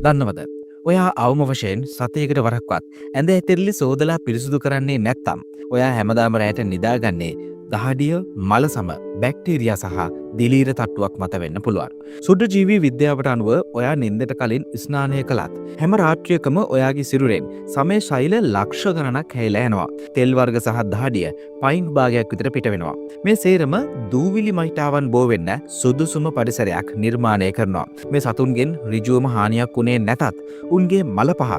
දන්නවද? ඔයා අවම වශයෙන් සතියකට වරක්වත් ඇඳ ඇතිරිලි සෝදලා පිරිසුදු කරන්නේ නැත්තම් ඔයා හැමදාම රැයට නිදාගන්නේ දහඩිය මල සම බැක්ටීරියා සහ දිලීර තට්ටුවක් මත වෙන්න පුළුවන්. සුද්ධ ජීවී විද්‍යාවට අනුව ඔයා නින්දට කලින් ස්නානය කළත් හැම රාත්‍රියකම ඔයාගේ සිරුරෙන් සමේ ශෛල ලක්ෂ ගණනක් හැයිලා යනවා. තෙල් වර්ග සහ දහඩිය පයින්ට් භාගයක් විතර පිට වෙනවා. මේ සේරම දූවිලි මහිතාවන් බෝ වෙන්න සුදුසුම පරිසරයක් නිර්මාණය කරනවා. මේ සතුන්ගෙන් ඍජුවම හානියක් උනේ නැතත් උන්ගේ මල පහ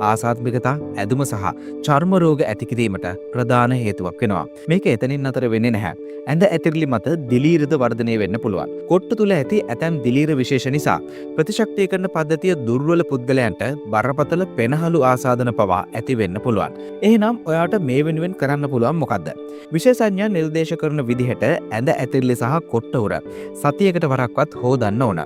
ආසාත්මිකතා ඇදුම සහ චර්ම රෝග ඇති කිරීමට ප්‍රධාන හේතුවක් වෙනවා. මේක එතනින් අතර වෙන්නේ නැහැ. ඇඳ ඇතිරිලි මත දිලීරද වර්ධනය වෙන්න පුළුවන්. කොට්ටු තුල ඇති ඇතැම් දිලීර විශේෂ නිසා ප්‍රතිශක්තිකරණ පද්ධතිය දුර්වල පුද්ගලයන්ට බරපතල පෙනහළු ආසාදන පවා ඇති වෙන්න පුළුවන්. එහෙනම් ඔයාට මේ වෙනුවෙන් කරන්න පුළුවන් මොකද්ද? විශේෂඥයන් නිර්දේශ කරන විදිහට ඇඳ ඇතිරිලි සහ කොට්ට උර සතියකට වරක්වත් හොදන්න ඕන.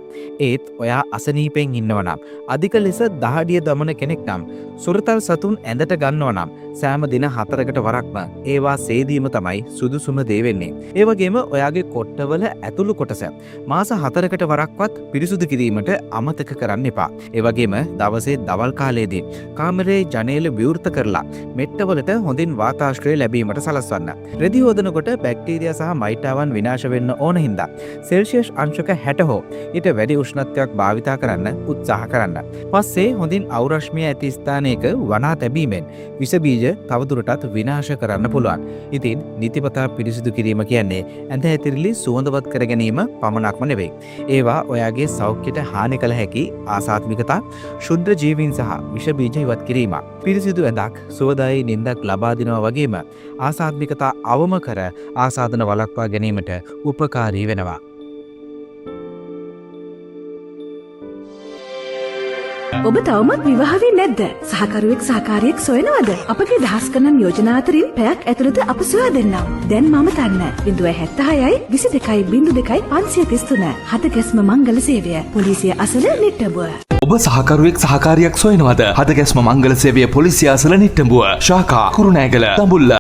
ඒත් ඔයා අසනීපෙන් ඉන්නවා නම් අධික ලෙස දහඩිය දමන කෙනෙක් නම් සුරතල් සතුන් ඇඳට ගන්නවා නම් සෑම දින 4කට වරක්ම ඒවා සේදීම තමයි සුදුසුම දේ වෙන්නේ. ඒ වගේම ඔයාගේ කොට්ටවල ඇතුළු කොටස මාස 4කට වරක්වත් පිරිසුදු කිරීමට අමතක කරන්න එපා. ඒ වගේම දවසේ දවල් කාලයේදී කාමරයේ ජනේල විවෘත කරලා මෙට්ටවලට හොඳින් වාතාශ්‍රය ලැබීමට සලස්වන්න. රෙදි හොදනකොට බැක්ටීරියා සහ මයිටාවන් විනාශ වෙන්න ඕන හින්දා සෙල්සියස් අංශක 60 හෝ ඊට වැඩි උෂ්ණත්වයක් භාවිතා කරන්න උත්සාහ කරන්න. පස්සේ හොඳින් අවුරශ්මිය ඇති ස්ථානයක වනා තැබීමෙන් විස බීජ තවදුරටත් විනාශ කරන්න පුළුවන්. ඉතින් නිතිපතා පිරිසිදු කිරීම කියන්නේ ඇඳ ඇතිරිලි සුවඳවත් කර ගැනීම පමණක්ම නෙවෙයි. ඒවා ඔයාගේ සෞඛ්‍යයට හානි කළ හැකි ආසාත්මිකතා, ශුද්ධ ජීවීන් සහ විෂ බීජ ඉවත් කිරීම. පිරිසිදු ඇඳක් සුවදායී නිින්දක් ලබා දෙනවා වගේම ආසාත්මිකතා අවම කර ආසාදන වළක්වා ගැනීමට උපකාරී වෙනවා. ඔබ තවමත් විවාහ වෙන්නේ නැද්ද? සහකරුවෙක් සහකාරියෙක් සොයනවද? අපගේ දහස් ගණන් යෝජනා අතරින් පැයක් ඇතුළත අප සොයා දෙන්නම්. දැන් මම තන්න 076යි 22යි 02යි 533 හතගැස්ම මංගල සේවය. පොලිසිය අසල නිට්ටඹුව. ඔබ සහකරුවෙක් සහකාරියක් සොයනවද? හදගැස්ම මංගල සේවය පොලිසිය අසල නිට්ටඹුව. ශාඛා කුරුණෑගල දඹුල්ල.